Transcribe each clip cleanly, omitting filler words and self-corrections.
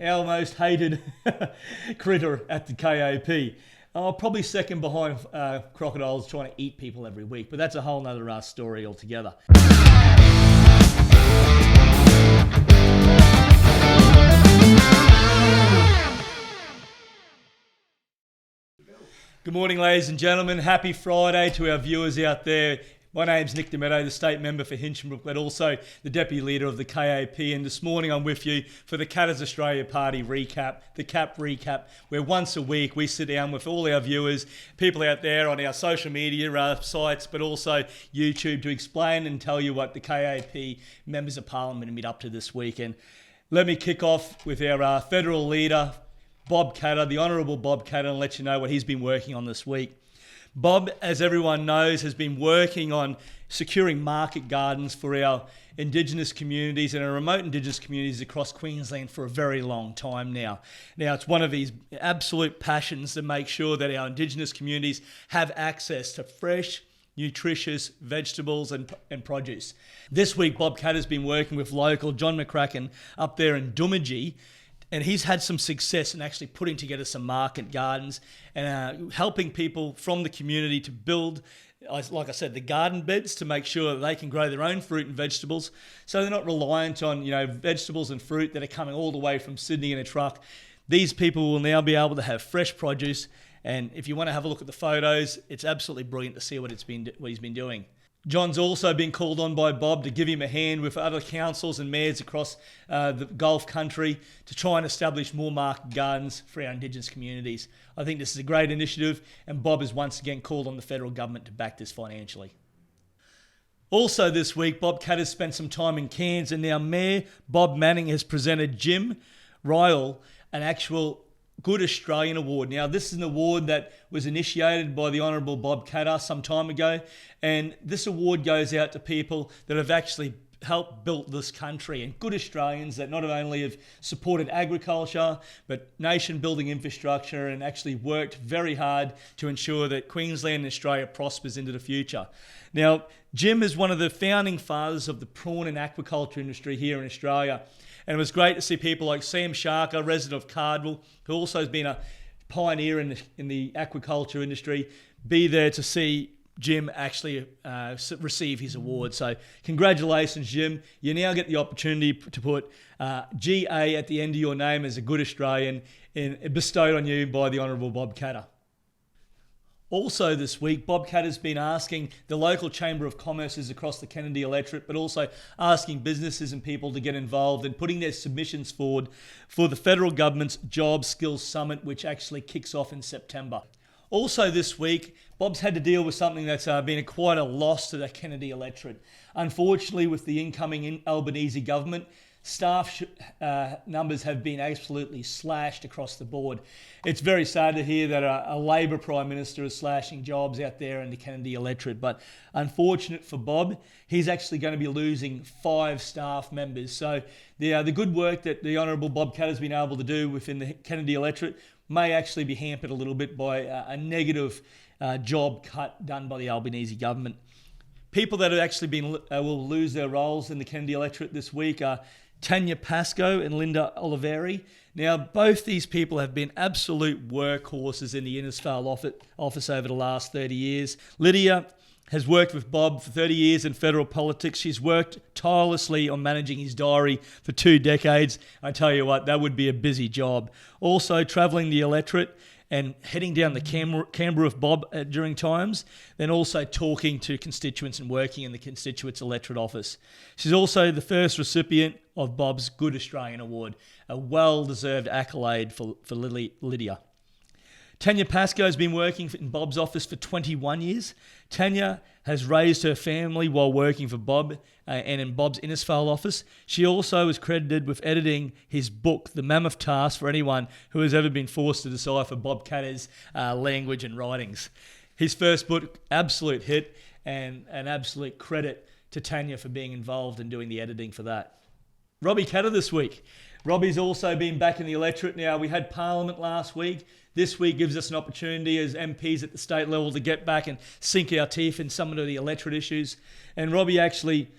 our most hated critter at the KAP. Probably second behind crocodiles trying to eat people every week, but that's a whole nother story altogether. Good morning, ladies and gentlemen. Happy Friday to our viewers out there. My name's Nick DeMetto, the State Member for Hinchinbrook, but also the Deputy Leader of the KAP. And this morning I'm with you for the Katters Australia Party RE-KAP, the KAP RE-KAP, where once a week we sit down with all our viewers, people out there on our social media sites, but also YouTube, to explain and tell you what the KAP Members of Parliament have been up to this week. And let me kick off with our Federal Leader, Bob Katter, the Honourable Bob Katter, and let you know what he's been working on this week. Bob, as everyone knows, has been working on securing market gardens for our Indigenous communities and our remote Indigenous communities across Queensland for a very long time now. Now, it's one of his absolute passions to make sure that our Indigenous communities have access to fresh, nutritious vegetables and produce. This week, Bob Katter's been working with local John McCracken up there in Doomadgee, and he's had some success in actually putting together some market gardens and helping people from the community to build, like I said, the garden beds to make sure that they can grow their own fruit and vegetables, so they're not reliant on vegetables and fruit that are coming all the way from Sydney in a truck. These people will now be able to have fresh produce, and if you want to have a look at the photos, it's absolutely brilliant to see what he's been doing. John's also been called on by Bob to give him a hand with other councils and mayors across the Gulf country to try and establish more market gardens for our Indigenous communities. I think this is a great initiative, and Bob has once again called on the federal government to back this financially. Also this week, Bob Katter spent some time in Cairns, and now Mayor Bob Manning has presented Jim Ryle an actual Good Australian Award. Now, this is an award that was initiated by the Honourable Bob Katter some time ago, and this award goes out to people that have actually helped build this country, and good Australians that not only have supported agriculture, but nation-building infrastructure, and actually worked very hard to ensure that Queensland and Australia prospers into the future. Now, Jim is one of the founding fathers of the prawn and aquaculture industry here in Australia. And it was great to see people like Sam Sharker, resident of Cardinal, who also has been a pioneer in the aquaculture industry, be there to see Jim actually receive his award. So congratulations, Jim. You now get the opportunity to put GA at the end of your name as a good Australian, bestowed on you by the Honourable Bob Katter. Also this week, Bob Katter's been asking the local Chamber of Commerces across the Kennedy electorate, but also asking businesses and people to get involved and putting their submissions forward for the federal government's Job Skills Summit, which actually kicks off in September. Also this week, Bob's had to deal with something that's been quite a loss to the Kennedy electorate. Unfortunately, with the incoming Albanese government, staff numbers have been absolutely slashed across the board. It's very sad to hear that a Labor Prime Minister is slashing jobs out there in the Kennedy electorate, but unfortunate for Bob, he's actually going to be losing 5 staff members. So the good work that the Honourable Bob Katter has been able to do within the Kennedy electorate may actually be hampered a little bit by a negative job cut done by the Albanese government. People that have actually will lose their roles in the Kennedy electorate this week are Tanya Pascoe and Linda Oliveri. Now, both these people have been absolute workhorses in the Innisfail office over the last 30 years. Lydia has worked with Bob for 30 years in federal politics. She's worked tirelessly on managing his diary for 2 decades. I tell you what, that would be a busy job. Also, travelling the electorate and heading down the Canberra with Bob during times, then also talking to constituents and working in the constituents' electorate office. She's also the first recipient of Bob's Good Australian Award, a well-deserved accolade for Lydia. Tanya Pascoe has been working in Bob's office for 21 years. Tanya has raised her family while working for Bob and in Bob's Innisfail office. She also is credited with editing his book, The Mammoth Task, for anyone who has ever been forced to decipher Bob Katter's language and writings. His first book, absolute hit, and an absolute credit to Tanya for being involved in doing the editing for that. Robbie Katter this week. Robbie's also been back in the electorate. Now, we had Parliament last week. This week gives us an opportunity as MPs at the state level to get back and sink our teeth in some of the electorate issues. And Robbie actually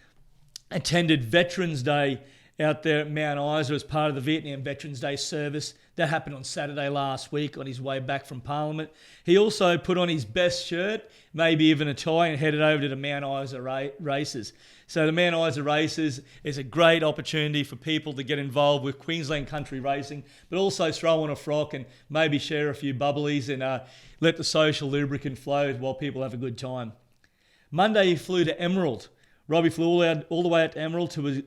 attended Veterans Day out there at Mount Isa as part of the Vietnam Veterans Day service. That happened on Saturday last week on his way back from Parliament. He also put on his best shirt, maybe even a tie, and headed over to the Mount Isa races. So the Mount Isa races is a great opportunity for people to get involved with Queensland country racing, but also throw on a frock and maybe share a few bubblies and let the social lubricant flow while people have a good time. Monday he flew to Emerald. Robbie flew all the way out to Emerald to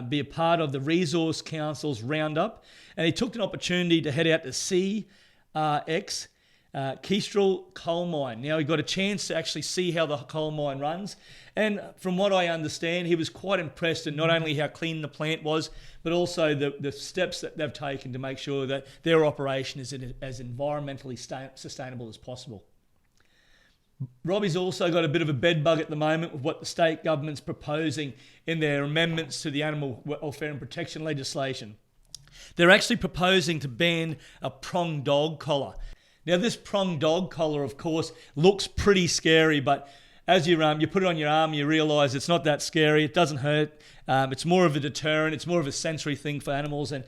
be a part of the Resource Council's roundup, and he took an opportunity to head out to CRX, Kestrel coal mine. Now he got a chance to actually see how the coal mine runs, and from what I understand, he was quite impressed at not only how clean the plant was, but also the steps that they've taken to make sure that their operation is as environmentally sustainable as possible. Robbie's also got a bit of a bed bug at the moment with what the state government's proposing in their amendments to the animal welfare and protection legislation. They're actually proposing to ban a prong dog collar. Now this prong dog collar, of course, looks pretty scary, but as you put it on your arm, you realise it's not that scary. It doesn't hurt. It's more of a deterrent. It's more of a sensory thing for animals. And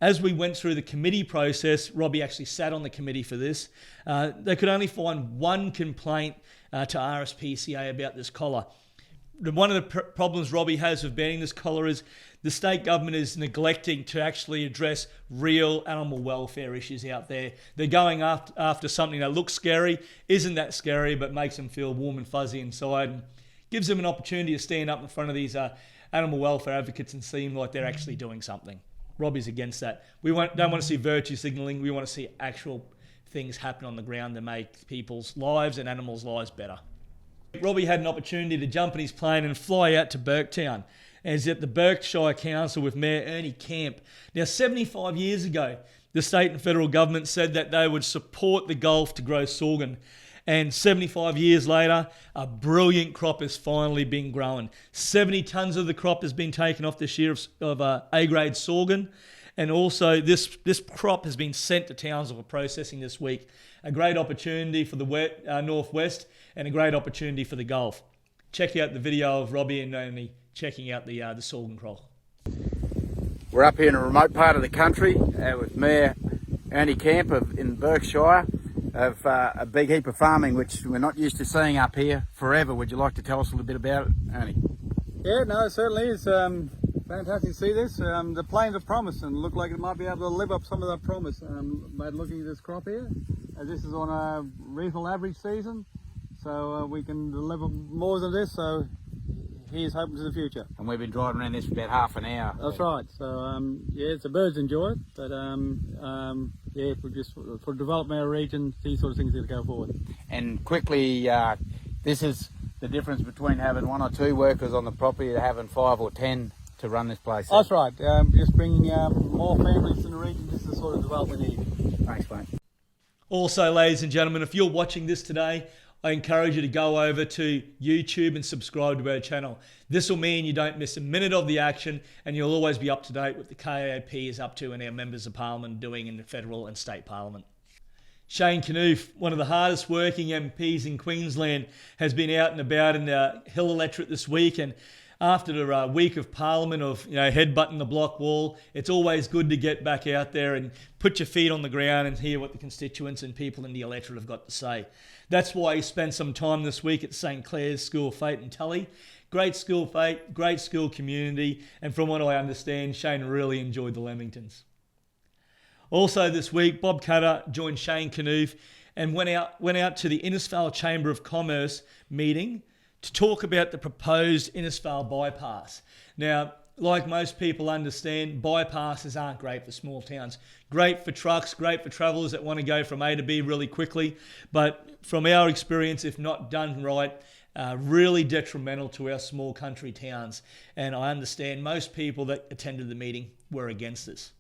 as we went through the committee process, Robbie actually sat on the committee for this. They could only find one complaint to RSPCA about this collar. One of the problems Robbie has with banning this collar is the state government is neglecting to actually address real animal welfare issues out there. They're going after something that looks scary, isn't that scary, but makes them feel warm and fuzzy inside, and gives them an opportunity to stand up in front of these animal welfare advocates and seem like they're actually doing something. Robbie's against that. We don't want to see virtue signalling. We want to see actual things happen on the ground that make people's lives and animals' lives better. Robbie had an opportunity to jump in his plane and fly out to Burketown. And he's at the Berkshire Council with Mayor RE-KAP. Now, 75 years ago, the state and federal government said that they would support the Gulf to grow sorghum. And 75 years later, a brilliant crop has finally been grown. 70 tonnes of the crop has been taken off this year of A-grade sorghum. And also this crop has been sent to Townsville for processing this week. A great opportunity for the Northwest and a great opportunity for the Gulf. Check out the video of Robbie and Naomi checking out the sorghum crop. We're up here in a remote part of the country with Mayor RE-KAP in Berkshire of a big heap of farming which we're not used to seeing up here forever. Would you like to tell us a little bit about it, Ernie? Yeah, no, it certainly is. Fantastic to see this. The plains are promised and look like it might be able to live up some of that promise by looking at this crop here. This is on a reasonable average season, so we can deliver more than this, so here's hoping to the future. And we've been driving around this for about half an hour. That's right. So yeah, the birds enjoy it, but yeah, for development of our region, these sort of things are going to go forward. And quickly, this is the difference between having 1 or 2 workers on the property to having 5 or 10 to run this place. That's right. Just bringing more families in the region, just the sort of development we need. Thanks, mate. Also, ladies and gentlemen, if you're watching this today, I encourage you to go over to YouTube and subscribe to our channel. This will mean you don't miss a minute of the action and you'll always be up to date with the KAP is up to and our members of parliament doing in the federal and state parliament. Shane Knuth, one of the hardest working MPs in Queensland, has been out and about in the Hill electorate this week, and after a week of Parliament of headbutting the block wall, it's always good to get back out there and put your feet on the ground and hear what the constituents and people in the electorate have got to say. That's why he spent some time this week at St Clair's School of Fate and Tully. Great school fate, great school community, and from what I understand, Shane really enjoyed the Lamingtons. Also this week, Bob Katter joined Shane Knuth and went out to the Innisfail Chamber of Commerce meeting to talk about the proposed Innisfail bypass. Now, like most people understand, bypasses aren't great for small towns. Great for trucks, great for travellers that want to go from A to B really quickly, but from our experience, if not done right, really detrimental to our small country towns. And I understand most people that attended the meeting were against this.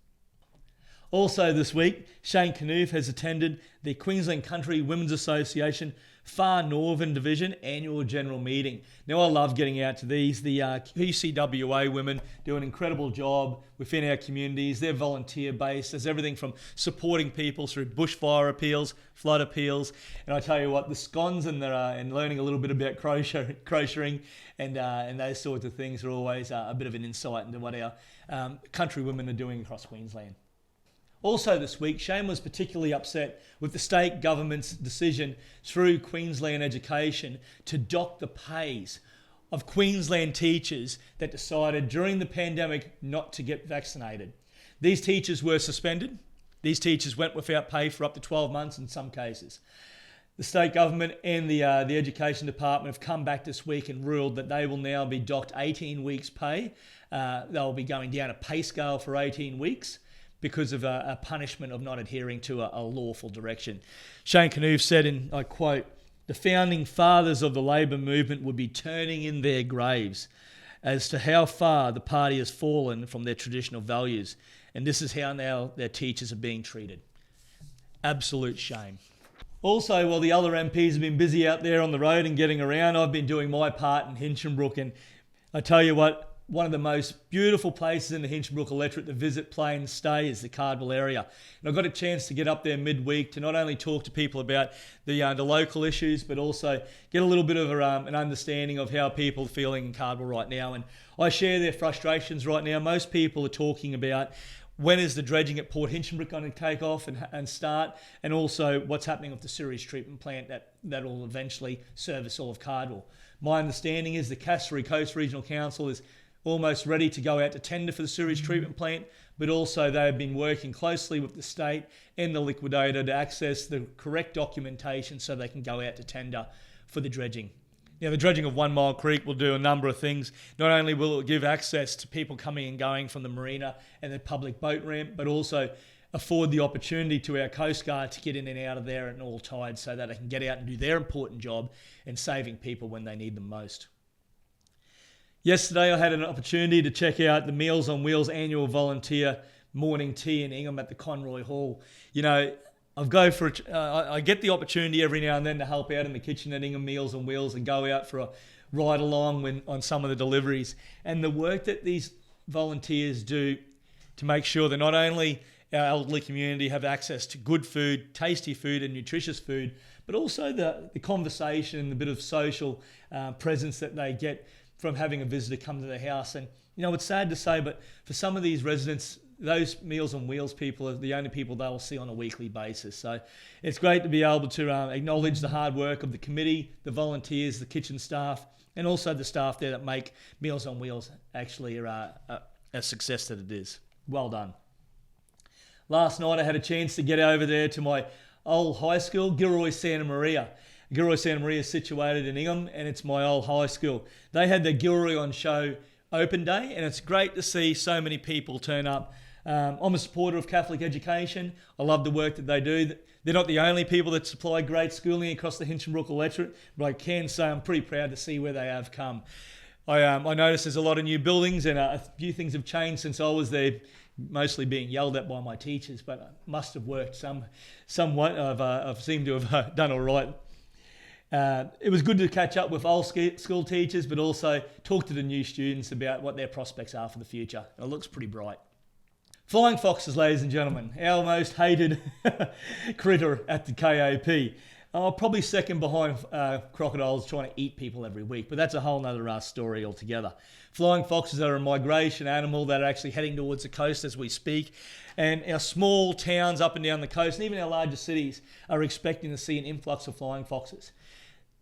Also this week, Shane Canoove has attended the Queensland Country Women's Association Far Northern Division annual general meeting. Now, I love getting out to these. The QCWA women do an incredible job within our communities. They're volunteer based. There's everything from supporting people through bushfire appeals, flood appeals, and I tell you what, the scones and learning a little bit about crocheting and those sorts of things are always a bit of an insight into what our country women are doing across Queensland. Also this week, Shane was particularly upset with the state government's decision through Queensland Education to dock the pays of Queensland teachers that decided during the pandemic not to get vaccinated. These teachers were suspended. These teachers went without pay for up to 12 months in some cases. The state government and the Education Department have come back this week and ruled that they will now be docked 18 weeks pay. They'll be going down a pay scale for 18 weeks. Because of a punishment of not adhering to a lawful direction. Shane Canoove said, and I quote, "The founding fathers of the Labor movement would be turning in their graves as to how far the party has fallen from their traditional values, and this is how now their teachers are being treated." Absolute shame. Also, while the other MPs have been busy out there on the road and getting around, I've been doing my part in Hinchinbrook, and I tell you what, one of the most beautiful places in the Hinchinbrook electorate to visit, play and stay is the Cardinal area. And I got a chance to get up there midweek to not only talk to people about the local issues, but also get a little bit of an understanding of how people are feeling in Cardinal right now. And I share their frustrations right now. Most people are talking about when is the dredging at Port Hinchinbrook going to take off and start, and also what's happening with the sewage treatment plant that will eventually service all of Cardinal. My understanding is the Cassowary Coast Regional Council is almost ready to go out to tender for the sewage treatment plant, but also they have been working closely with the state and the liquidator to access the correct documentation so they can go out to tender for the dredging. Now, the dredging of 1 Mile Creek will do a number of things. Not only will it give access to people coming and going from the marina and the public boat ramp, but also afford the opportunity to our Coast Guard to get in and out of there at all tides so that they can get out and do their important job in saving people when they need them most. Yesterday, I had an opportunity to check out the Meals on Wheels annual volunteer morning tea in Ingham at the Conroy Hall. You know, I get the opportunity every now and then to help out in the kitchen at Ingham Meals on Wheels and go out for a ride along on some of the deliveries. And the work that these volunteers do to make sure that not only our elderly community have access to good food, tasty food and nutritious food, but also the conversation and the bit of social presence that they get from having a visitor come to their house. And, you know, it's sad to say, but for some of these residents, those Meals on Wheels people are the only people they will see on a weekly basis. So it's great to be able to acknowledge the hard work of the committee, the volunteers, the kitchen staff, and also the staff there that make Meals on Wheels actually a success that it is. Well done. Last night I had a chance to get over there to my old high school, Gilroy Santa Maria. Gilroy Santa Maria is situated in Ingham, and it's my old high school. They had the Gilroy on Show open day, and it's great to see so many people turn up. I'm a supporter of Catholic education. I love the work that they do. They're not the only people that supply great schooling across the Hinchinbrook electorate, but I can say I'm pretty proud to see where they have come. I noticed there's a lot of new buildings, and a few things have changed since I was there, mostly being yelled at by my teachers, but I must have worked somewhat. I've seemed to have done all right. It was good to catch up with old school teachers, but also talk to the new students about what their prospects are for the future. It looks pretty bright. Flying foxes, ladies and gentlemen, our most hated critter at the KAP. Probably second behind crocodiles trying to eat people every week, but that's a whole nother story altogether. Flying foxes are a migration animal that are actually heading towards the coast as we speak, and our small towns up and down the coast, and even our larger cities, are expecting to see an influx of flying foxes.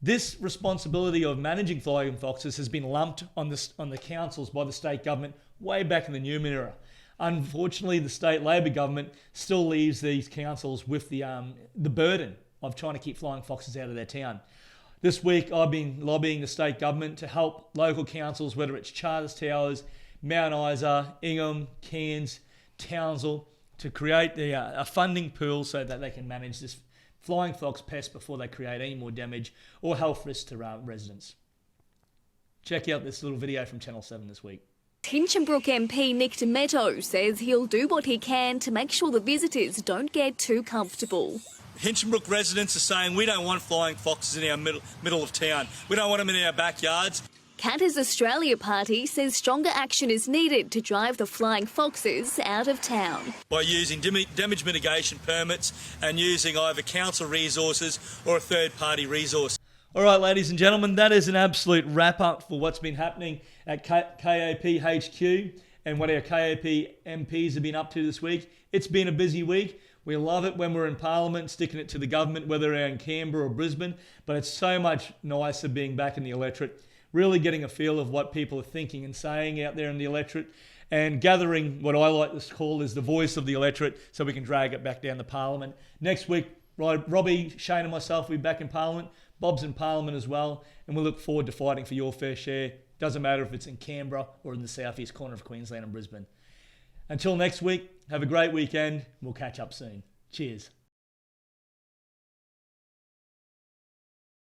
This responsibility of managing flying foxes has been lumped on the councils by the state government way back in the Newman era. Unfortunately, the state Labor government still leaves these councils with the burden of trying to keep flying foxes out of their town. This week, I've been lobbying the state government to help local councils, whether it's Charters Towers, Mount Isa, Ingham, Cairns, Townsville, to create a funding pool so that they can manage this flying fox pest before they create any more damage or health risks to residents. Check out this little video from Channel 7 this week. Hinchinbrook MP Nick Demetto says he'll do what he can to make sure the visitors don't get too comfortable. Hinchinbrook residents are saying we don't want flying foxes in our middle of town. We don't want them in our backyards. Katter's Australia Party says stronger action is needed to drive the flying foxes out of town. By using damage mitigation permits and using either council resources or a third-party resource. All right, ladies and gentlemen, that is an absolute wrap-up for what's been happening at KAP HQ and what our KAP MPs have been up to this week. It's been a busy week. We love it when we're in Parliament, sticking it to the government, whether we're in Canberra or Brisbane, but it's so much nicer being back in the electorate, really getting a feel of what people are thinking and saying out there in the electorate, and gathering what I like to call is the voice of the electorate so we can drag it back down to Parliament. Next week, Robbie, Shane and myself will be back in Parliament. Bob's in Parliament as well, and we look forward to fighting for your fair share. Doesn't matter if it's in Canberra or in the southeast corner of Queensland and Brisbane. Until next week, have a great weekend. We'll catch up soon. Cheers.